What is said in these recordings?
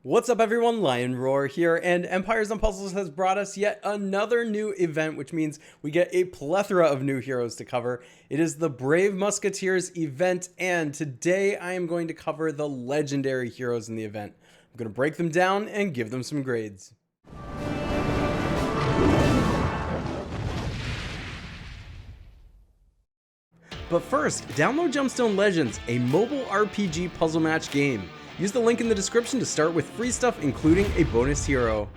What's up everyone, Lion Roar here, and Empires and Puzzles has brought us yet another new event, which means we get a plethora of new heroes to cover. It is the Brave Musketeers event, and today I am going to cover the legendary heroes in the event. I'm going to break them down and give them some grades. But first, download Gemstone Legends, a mobile RPG puzzle match game. Use the link in the description to start with free stuff, including a bonus hero.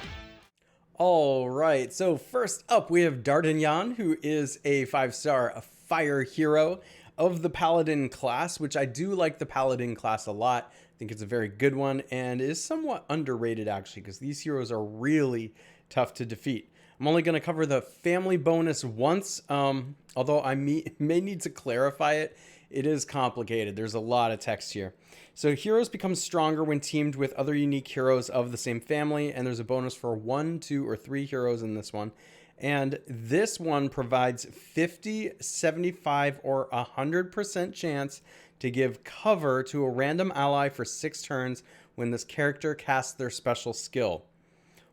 Alright, so first up we have D'Artagnan, who is a 5-star fire hero of the Paladin class, which I do like the Paladin class a lot. I think it's a very good one and is somewhat underrated actually, because these heroes are really tough to defeat. I'm only going to cover the family bonus once, although I may need to clarify it. It is complicated. There's a lot of text here. So heroes become stronger when teamed with other unique heroes of the same family, and there's a bonus for 1, 2, or 3 heroes in this one. And this one provides 50, 75, or 100% chance to give cover to a random ally for 6 turns when this character casts their special skill.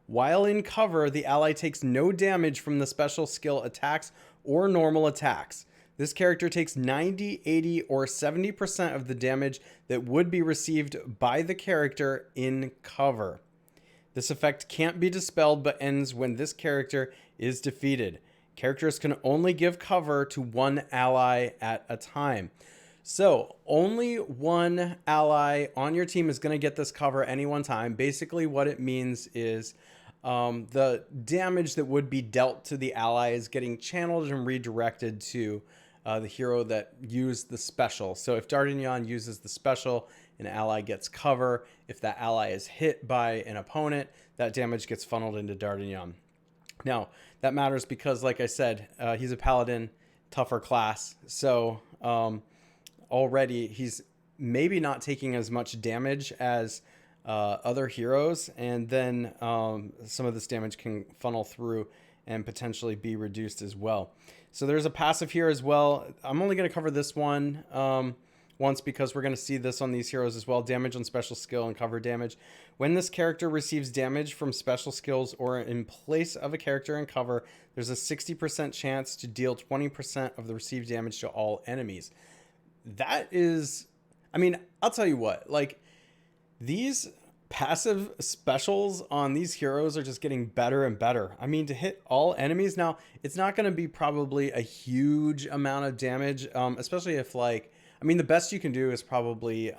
While in cover, the ally takes no damage from the special skill attacks or normal attacks. This character takes 90, 80, or 70% of the damage that would be received by the character in cover. This effect can't be dispelled but ends when this character is defeated. Characters can only give cover to one ally at a time. So only one ally on your team is going to get this cover any one time. Basically what it means is the damage that would be dealt to the ally is getting channeled and redirected to the hero that used the special. So if D'Artagnan uses the special, an ally gets cover. If that ally is hit by an opponent, that damage gets funneled into D'Artagnan. Now, that matters because, like I said, he's a paladin, tougher class. So already he's maybe not taking as much damage as other heroes, and then some of this damage can funnel through and potentially be reduced as well. So there's a passive here as well. I'm only going to cover this one once because we're going to see this on these heroes as well. Damage on special skill and cover damage. When this character receives damage from special skills or in place of a character in cover, there's a 60% chance to deal 20% of the received damage to all enemies. That is, I mean, I'll tell you what, like, these passive specials on these heroes are just getting better and better. I mean, to hit all enemies now, it's not going to be probably a huge amount of damage, especially if, like, I mean, the best you can do is probably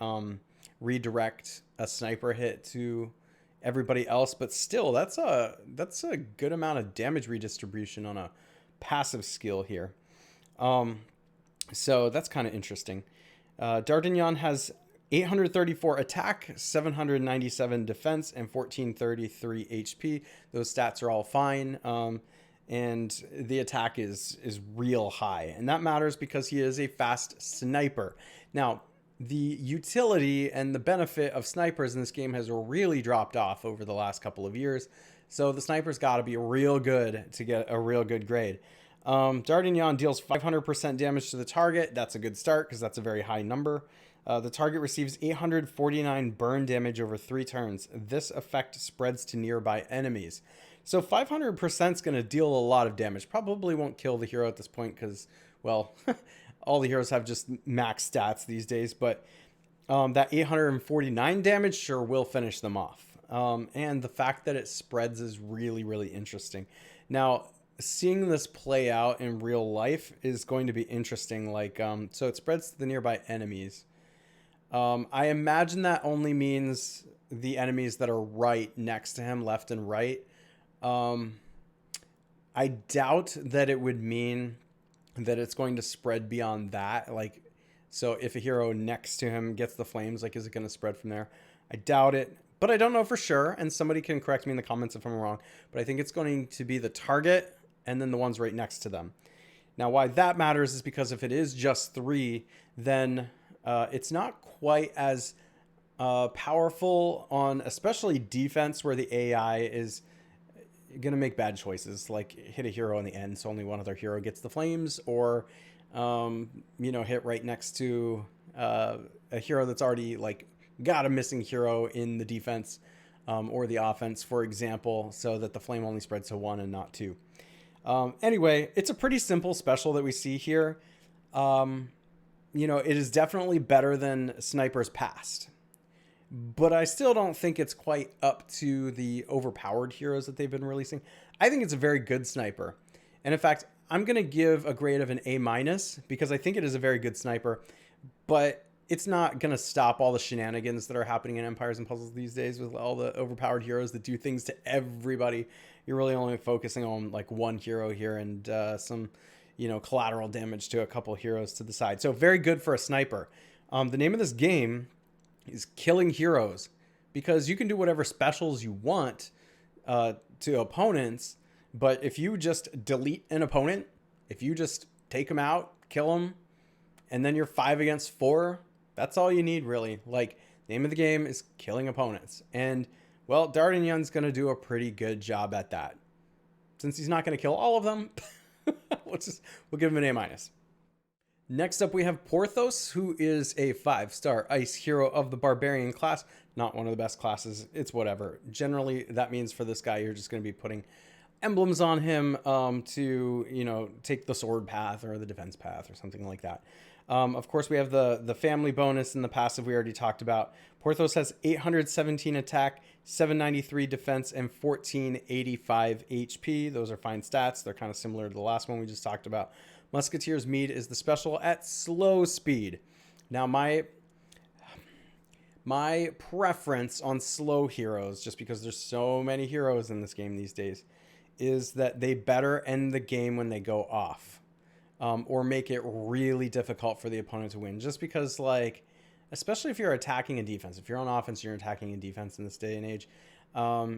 redirect a sniper hit to everybody else, but still, that's a good amount of damage redistribution on a passive skill here. So that's kind of interesting. D'Artagnan has 834 attack, 797 defense, and 1433 HP. Those stats are all fine. And the attack is real high. And that matters because he is a fast sniper. Now, the utility and the benefit of snipers in this game has really dropped off over the last couple of years. So the sniper's got to be real good to get a real good grade. D'Artagnan deals 500% damage to the target. That's a good start because that's a very high number. The target receives 849 burn damage over 3 turns. This effect spreads to nearby enemies. So 500% is going to deal a lot of damage. Probably won't kill the hero at this point because, well, all the heroes have just max stats these days. But that 849 damage sure will finish them off. And the fact that it spreads is really, really interesting. Now, seeing this play out in real life is going to be interesting. Like, so it spreads to the nearby enemies. I imagine that only means the enemies that are right next to him, left and right. I doubt that it would mean that it's going to spread beyond that. Like, so if a hero next to him gets the flames, like, is it going to spread from there? I doubt it, but I don't know for sure. And somebody can correct me in the comments if I'm wrong, but I think it's going to be the target and then the ones right next to them. Now, why that matters is because if it is just 3, then it's not quite as powerful on especially defense, where the AI is going to make bad choices, like hit a hero in the end so only one other hero gets the flames, or hit right next to a hero that's already like got a missing hero in the defense. or the offense, for example, so that the flame only spreads to 1 and not 2. Anyway, it's a pretty simple special that we see here. You know, it is definitely better than Sniper's Past, but I still don't think it's quite up to the overpowered heroes that they've been releasing. I think it's a very good sniper. And in fact, I'm going to give a grade of an A- because I think it is a very good sniper, but it's not going to stop all the shenanigans that are happening in Empires and Puzzles these days with all the overpowered heroes that do things to everybody. You're really only focusing on like one hero here and some, you know, collateral damage to a couple heroes to the side. So very good for a sniper. The name of this game is Killing Heroes, because you can do whatever specials you want to opponents, but if you just delete an opponent, if you just take them out, kill them, and then you're 5 against 4, that's all you need, really. Like, the name of the game is killing opponents. And, well, D'Artagnan's going to do a pretty good job at that. Since he's not going to kill all of them, we'll give him an A-. Next up, we have Porthos, who is a 5-star ice hero of the barbarian class. Not one of the best classes. It's whatever. Generally, that means for this guy, you're just going to be putting emblems on him to, you know, take the sword path or the defense path or something like that. Of course, we have the family bonus and the passive we already talked about. Porthos has 817 attack, 793 defense, and 1485 HP. Those are fine stats. They're kind of similar to the last one we just talked about. Musketeers Mead is the special at slow speed. Now, my preference on slow heroes, just because there's so many heroes in this game these days, is that they better end the game when they go off. Or make it really difficult for the opponent to win. Just because, like, especially if you're attacking and defense. If you're on offense, you're attacking and defense in this day and age.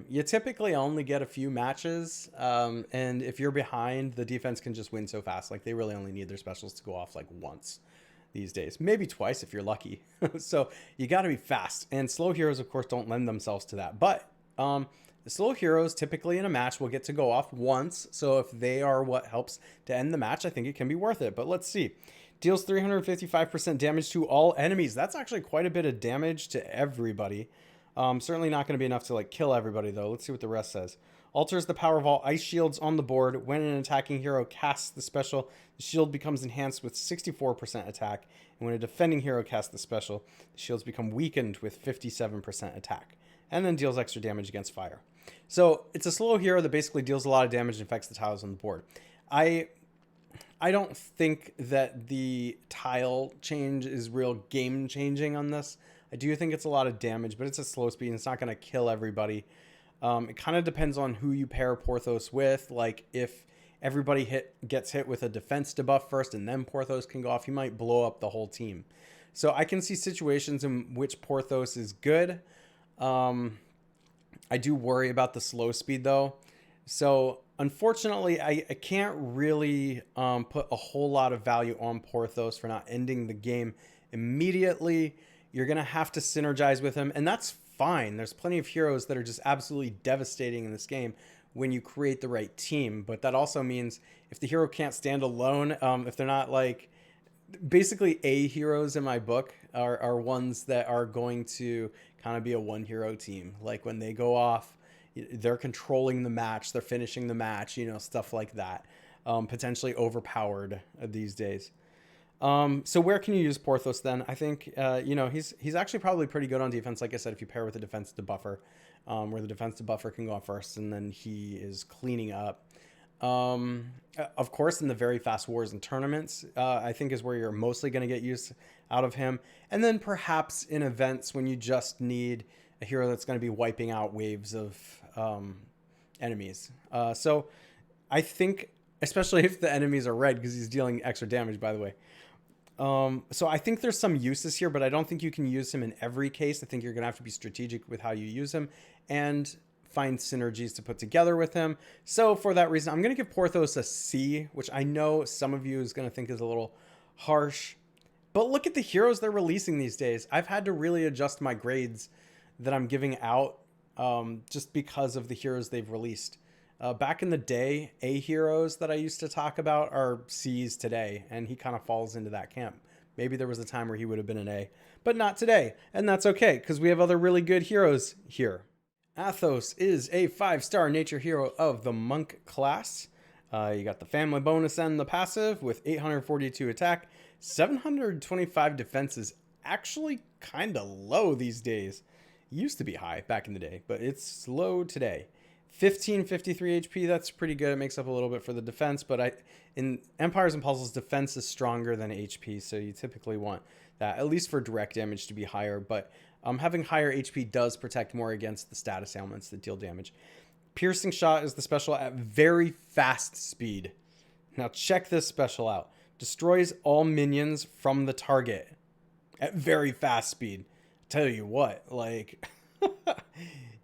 You typically only get a few matches. And if you're behind, the defense can just win so fast. Like, they really only need their specials to go off, like, once these days. Maybe twice if you're lucky. So you got to be fast. And slow heroes, of course, don't lend themselves to that. But the slow heroes typically in a match will get to go off once. So if they are what helps to end the match, I think it can be worth it. But let's see. Deals 355% damage to all enemies. That's actually quite a bit of damage to everybody. Certainly not going to be enough to like kill everybody though. Let's see what the rest says. Alters the power of all ice shields on the board. When an attacking hero casts the special, the shield becomes enhanced with 64% attack. And when a defending hero casts the special, the shields become weakened with 57% attack. And then deals extra damage against fire. So it's a slow hero that basically deals a lot of damage and affects the tiles on the board. I don't think that the tile change is real game changing on this. I do think it's a lot of damage, but it's a slow speed and it's not going to kill everybody. It kind of depends on who you pair Porthos with. Like if everybody gets hit with a defense debuff first and then Porthos can go off, he might blow up the whole team. So I can see situations in which Porthos is good. I do worry about the slow speed though. So unfortunately, I can't really put a whole lot of value on Porthos for not ending the game immediately. You're going to have to synergize with him, and that's fine. There's plenty of heroes that are just absolutely devastating in this game when you create the right team. But that also means if the hero can't stand alone, if they're not like... Basically, A heroes in my book are ones that are going to kind of be a one hero team. Like when they go off, they're controlling the match, they're finishing the match, you know, stuff like that. Potentially overpowered these days. So where can you use Porthos then? I think, you know, he's actually probably pretty good on defense. Like I said, if you pair with a defense debuffer, where the defense debuffer can go off first and then he is cleaning up. Of course, in the very fast wars and tournaments, I think is where you're mostly going to get use out of him. And then perhaps in events when you just need a hero that's going to be wiping out waves of enemies. So I think, especially if the enemies are red, because he's dealing extra damage, by the way. So I think there's some uses here, but I don't think you can use him in every case. I think you're going to have to be strategic with how you use him and find synergies to put together with him. So for that reason, I'm going to give Porthos a C, which I know some of you is going to think is a little harsh. But look at the heroes they're releasing these days. I've had to really adjust my grades that I'm giving out just because of the heroes they've released. Back in the day, A heroes that I used to talk about are C's today, and he kind of falls into that camp. Maybe there was a time where he would have been an A, but not today. And that's okay, because we have other really good heroes here. Athos is a 5-star nature hero of the monk class. You got the family bonus and the passive with 842 attack. 725 defense is actually kind of low these days. It used to be high back in the day, but it's low today. 1553 HP, that's pretty good. It makes up a little bit for the defense, but in Empires and Puzzles, defense is stronger than HP, so you typically want that, at least for direct damage, to be higher. But having higher HP does protect more against the status ailments that deal damage. Piercing Shot is the special at very fast speed. Now check this special out. Destroys all minions from the target at very fast speed. Tell you what, like,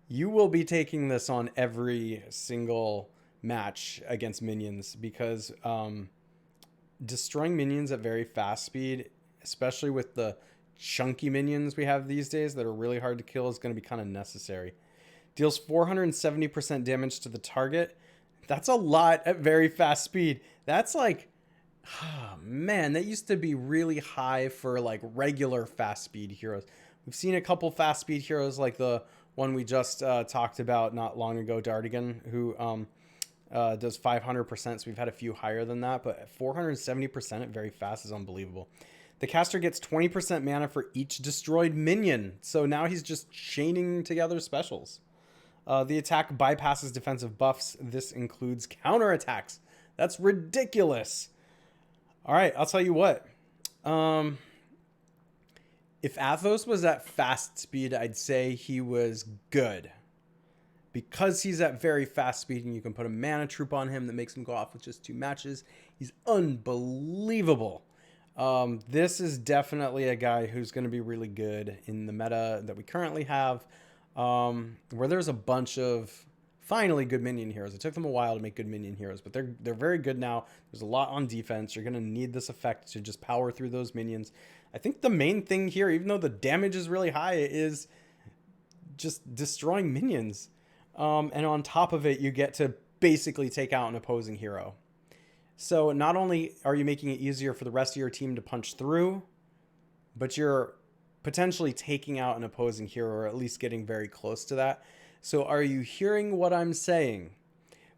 you will be taking this on every single match against minions because destroying minions at very fast speed, especially with the chunky minions we have these days that are really hard to kill, is going to be kind of necessary. Deals 470% damage to the target. That's a lot at very fast speed. That's like, oh man, that used to be really high for like regular fast speed heroes. We've seen a couple fast speed heroes like the one we just talked about not long ago, Dardigan, who does 500%. So we've had a few higher than that, but 470% at very fast is unbelievable. The caster gets 20% mana for each destroyed minion. So now he's just chaining together specials. The attack bypasses defensive buffs. This includes counterattacks. That's ridiculous. All right, I'll tell you what. If Athos was at fast speed, I'd say he was good. Because he's at very fast speed and you can put a mana troop on him that makes him go off with just 2 matches, he's unbelievable. This is definitely a guy who's going to be really good in the meta that we currently have, where there's a bunch of finally good minion heroes. It took them a while to make good minion heroes, but they're very good now. There's a lot on defense. You're going to need this effect to just power through those minions. I think the main thing here, even though the damage is really high, is just destroying minions. And on top of it, you get to basically take out an opposing hero. So not only are you making it easier for the rest of your team to punch through, but you're potentially taking out an opposing hero, or at least getting very close to that. So are you hearing what I'm saying?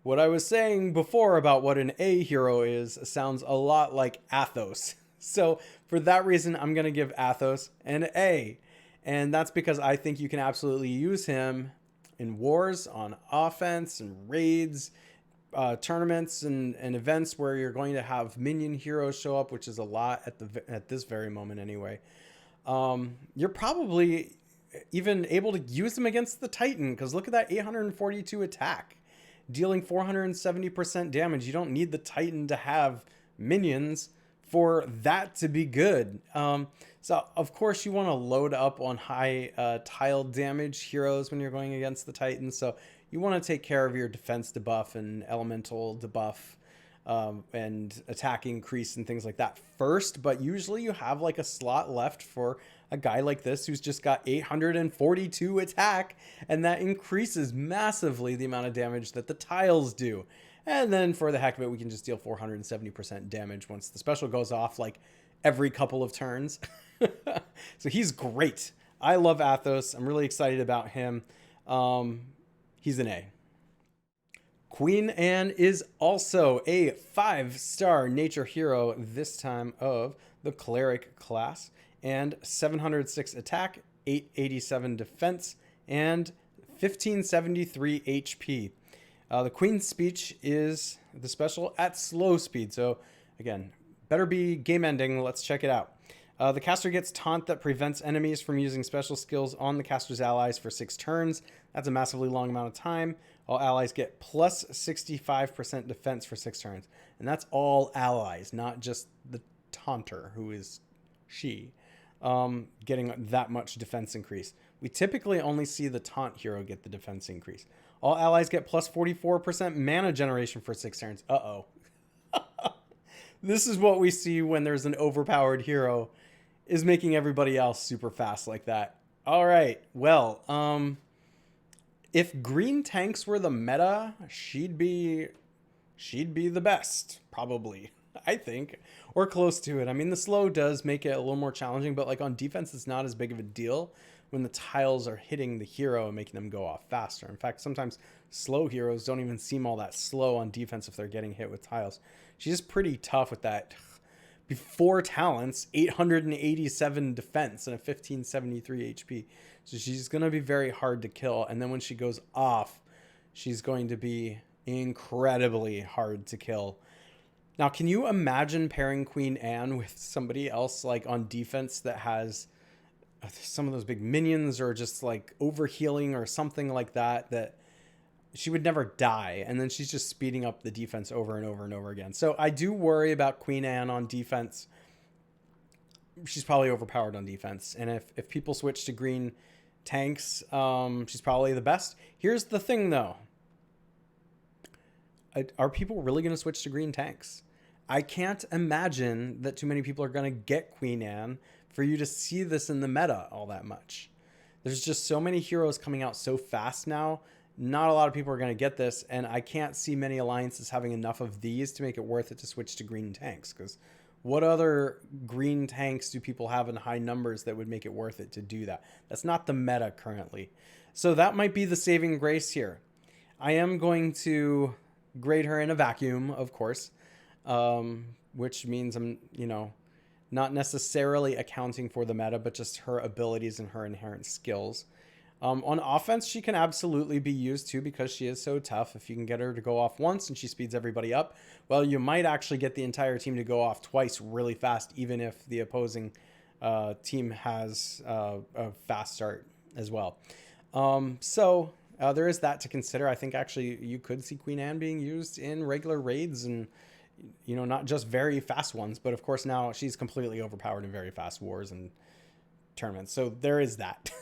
What I was saying before about what an A hero is sounds a lot like Athos. So for that reason, I'm going to give Athos an A. And that's because I think you can absolutely use him in wars, on offense, and raids, tournaments and events where you're going to have minion heroes show up, which is a lot at this very moment anyway. You're probably even able to use them against the Titan, because look at that 842 attack, dealing 470% damage. You don't need the Titan to have minions for that to be good. So of course you want to load up on high tile damage heroes when you're going against the Titan. So you want to take care of your defense debuff and elemental debuff and attack increase and things like that first. But usually you have like a slot left for a guy like this who's just got 842 attack, and that increases massively the amount of damage that the tiles do. And then for the heck of it, we can just deal 470% damage once the special goes off, like every couple of turns. So he's great. I love Athos. I'm really excited about him. He's an A. Queen Anne is also a 5-star nature hero, this time of the cleric class, and 706 attack, 887 defense, and 1573 HP. The Queen's Speech is the special at slow speed. So again, better be game ending. Let's check it out. The caster gets taunt that prevents enemies from using special skills on the caster's allies for 6 turns. That's a massively long amount of time. All allies get plus 65% defense for 6 turns. And that's all allies, not just the taunter, who is she, getting that much defense increase. We typically only see the taunt hero get the defense increase. All allies get plus 44% mana generation for 6 turns. Uh-oh. This is what we see when there's an overpowered hero, is making everybody else super fast like that. All right. Well, if green tanks were the meta, she'd be the best, probably, I think, or close to it. I mean, the slow does make it a little more challenging, but like on defense, it's not as big of a deal. when the tiles are hitting the hero and making them go off faster. In fact, sometimes slow heroes don't even seem all that slow on defense if they're getting hit with tiles. She's pretty tough with that. Before talents, 887 defense and a 1573 HP. So she's going to be very hard to kill. And then when she goes off, she's going to be incredibly hard to kill. Now, can you imagine pairing Queen Anne with somebody else like on defense that has some of those big minions or just like overhealing or something like that, that she would never die, and then she's just speeding up the defense over and over and over again. So I do worry about Queen Anne on defense. She's probably overpowered on defense, and if people switch to green tanks, she's probably the best. Here's the thing, though. Are people really going to switch to green tanks? I can't imagine that too many people are going to get Queen Anne for you to see this in the meta all that much. There's just so many heroes coming out so fast now. Not a lot of people are going to get this, and I can't see many alliances having enough of these to make it worth it to switch to green tanks, because what other green tanks do people have in high numbers that would make it worth it to do that? That's not the meta currently. So that might be the saving grace here. I am going to grade her in a vacuum, of course, which means I'm, not necessarily accounting for the meta, but just her abilities and her inherent skills. On offense, she can absolutely be used too because she is so tough. If you can get her to go off once and she speeds everybody up, well, you might actually get the entire team to go off twice really fast, even if the opposing team has a fast start as well. So there is that to consider. I think actually you could see Queen Anne being used in regular raids and, not just very fast ones, but of course now she's completely overpowered in very fast wars and tournaments. So there is that.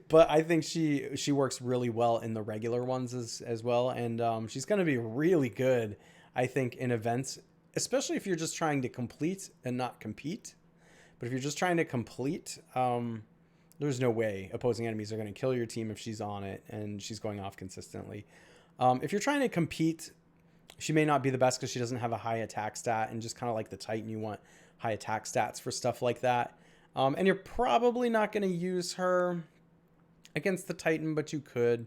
But I think she works really well in the regular ones as well. And she's going to be really good, I think, in events, especially if you're just trying to complete and not compete. But if you're just trying to complete, there's no way opposing enemies are going to kill your team if she's on it and she's going off consistently. If you're trying to compete, she may not be the best because she doesn't have a high attack stat, and just kind of like the Titan, you want high attack stats for stuff like that. And you're probably not going to use her against the Titan, but you could.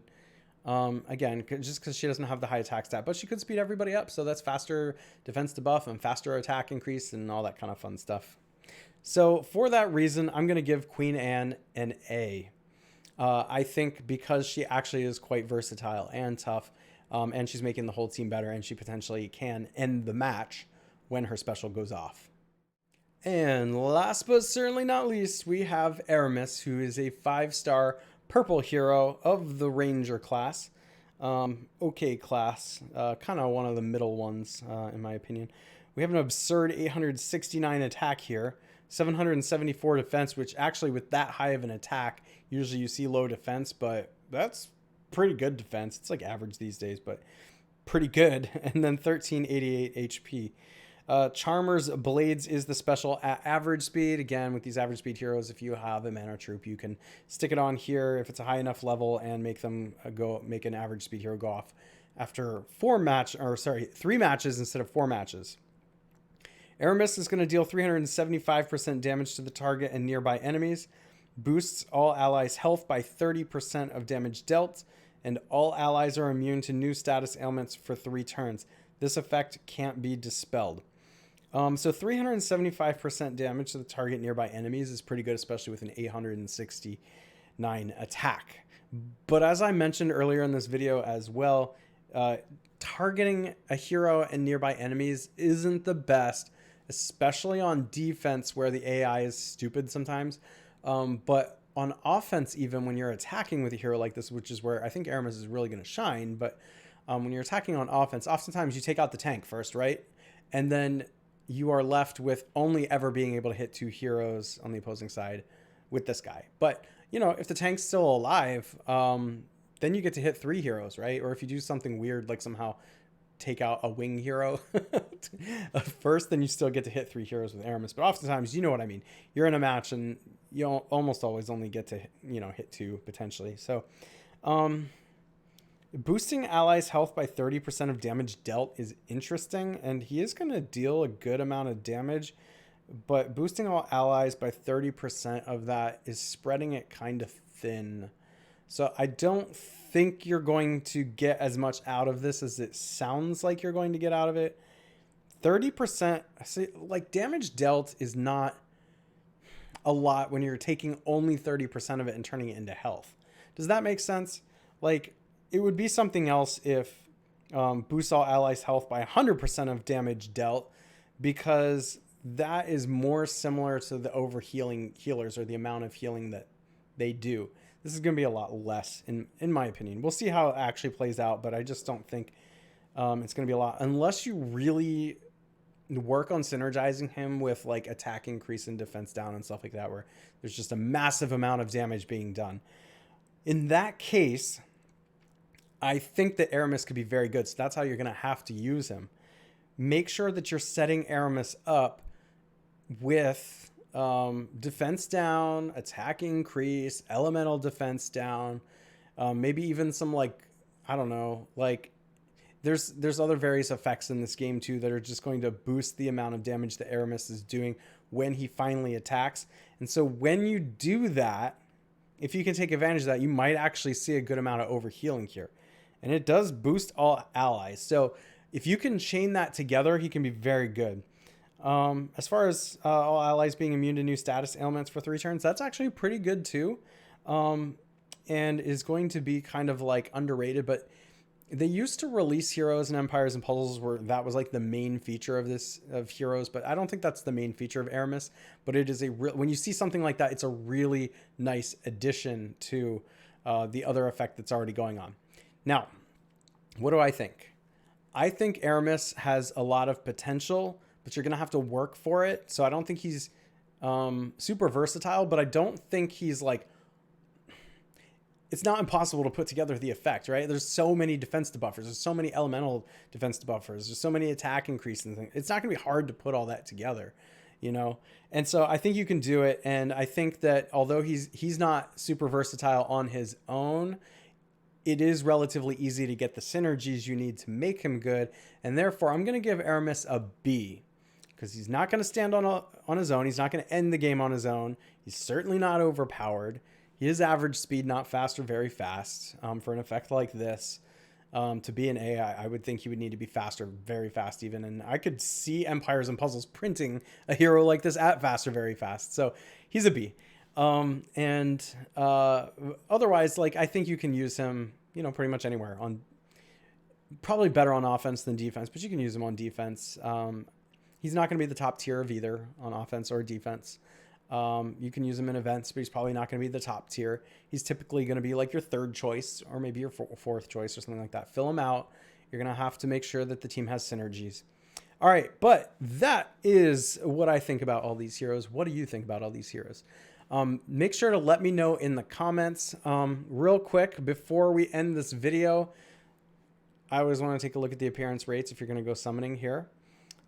Again, just because she doesn't have the high attack stat, but she could speed everybody up. So that's faster defense debuff and faster attack increase and all that kind of fun stuff. So for that reason, I'm going to give Queen Anne an A. I think because she actually is quite versatile and tough, and she's making the whole team better, and she potentially can end the match when her special goes off. And last but certainly not least, we have Aramis, who is a 5-star purple hero of the Ranger class. Okay class, kind of one of the middle ones, in my opinion. We have an absurd 869 attack here, 774 defense, which actually with that high of an attack, usually you see low defense, but that's pretty good defense. It's like average these days, but pretty good. And then 1388 HP. Charmer's Blades is the special at average speed. Again, with these average speed heroes, if you have a mana troop, you can stick it on here if it's a high enough level and make them make an average speed hero go off after 3 matches instead of 4 matches. Aramis is going to deal 375% damage to the target and nearby enemies, boosts all allies' health by 30% of damage dealt, and all allies are immune to new status ailments for 3 turns. This effect can't be dispelled. So 375% damage to the target nearby enemies is pretty good, especially with an 869 attack. But as I mentioned earlier in this video as well, targeting a hero and nearby enemies isn't the best, especially on defense where the AI is stupid sometimes. But on offense, even when you're attacking with a hero like this, which is where I think Aramis is really going to shine, but when you're attacking on offense, oftentimes you take out the tank first, right? And then you are left with only ever being able to hit 2 heroes on the opposing side with this guy. But, if the tank's still alive, then you get to hit 3 heroes, right? Or if you do something weird, like somehow take out a wing hero first, then you still get to hit 3 heroes with Aramis. But oftentimes, you know what I mean. You're in a match and you almost always only get to, hit 2 potentially. So, boosting allies' health by 30% of damage dealt is interesting, and he is going to deal a good amount of damage. but boosting all allies by 30% of that is spreading it kind of thin. So I don't think you're going to get as much out of this as it sounds like you're going to get out of it. 30%, like damage dealt is not a lot when you're taking only 30% of it and turning it into health. Does that make sense? Like, it would be something else if boosts all allies' health by 100% of damage dealt, because that is more similar to the overhealing healers, or the amount of healing that they do. This is going to be a lot less, in my opinion. We'll see how it actually plays out, but I just don't think it's going to be a lot, unless you really work on synergizing him with like attack increase and defense down and stuff like that, where there's just a massive amount of damage being done. In that case, I think that Aramis could be very good. So that's how you're going to have to use him. Make sure that you're setting Aramis up with defense down, attack increase, elemental defense down, maybe even some like, I don't know, like there's other various effects in this game too that are just going to boost the amount of damage that Aramis is doing when he finally attacks. And so when you do that, if you can take advantage of that, you might actually see a good amount of overhealing here. And it does boost all allies. So if you can chain that together, he can be very good. As far as all allies being immune to new status ailments for 3 turns, that's actually pretty good too. And is going to be kind of like underrated, but they used to release heroes and empires and puzzles where that was like the main feature of heroes, but I don't think that's the main feature of Aramis. But it is when you see something like that, it's a really nice addition to the other effect that's already going on. Now, what do I think? I think Aramis has a lot of potential, but you're going to have to work for it. So I don't think he's super versatile, but I don't think he's like, it's not impossible to put together the effect, right? There's so many defense debuffers. There's so many elemental defense debuffers. There's so many attack increases and things. It's not going to be hard to put all that together, you know? And so I think you can do it. And I think that although he's not super versatile on his own, it is relatively easy to get the synergies you need to make him good. And therefore, I'm going to give Aramis a B, because he's not going to stand on his own. He's not going to end the game on his own. He's certainly not overpowered. He is average speed, not fast or very fast. For an effect like this, to be an A, I would think he would need to be faster, very fast even. And I could see Empires and Puzzles printing a hero like this at fast or very fast. So he's a B. Otherwise, like, I think you can use him, you know, pretty much anywhere. Probably better on offense than defense, but you can use him on defense. He's not going to be the top tier of either on offense or defense. You can use him in events, but he's probably not going to be the top tier. He's typically going to be like your 3rd choice or maybe your 4th choice or something like that. Fill him out. You're going to have to make sure that the team has synergies. All right, but that is what I think about all these heroes. What do you think about all these heroes? Make sure to let me know in the comments. Real quick, before we end this video, I always want to take a look at the appearance rates if you're going to go summoning here.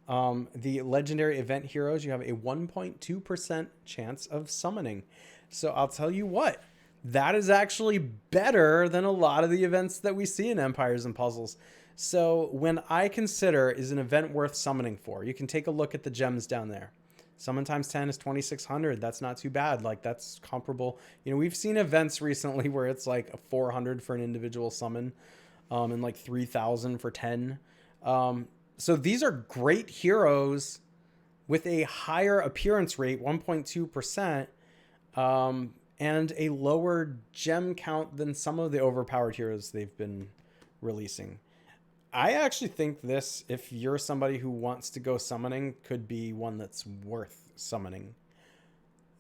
The legendary event heroes, you have a 1.2% chance of summoning. So I'll tell you what, that is actually better than a lot of the events that we see in Empires and Puzzles. So when I consider, is an event worth summoning for, you can take a look at the gems down there. Summon times 10 is 2,600. That's not too bad. Like, that's comparable. You know, we've seen events recently where it's like a 400 for an individual summon, and like 3,000 for 10. So these are great heroes with a higher appearance rate, 1.2%, and a lower gem count than some of the overpowered heroes they've been releasing. I actually think this, if you're somebody who wants to go summoning, could be one that's worth summoning.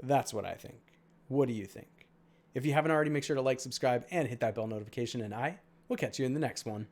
That's what I think. What do you think? If you haven't already, make sure to like, subscribe, and hit that bell notification, and I will catch you in the next one.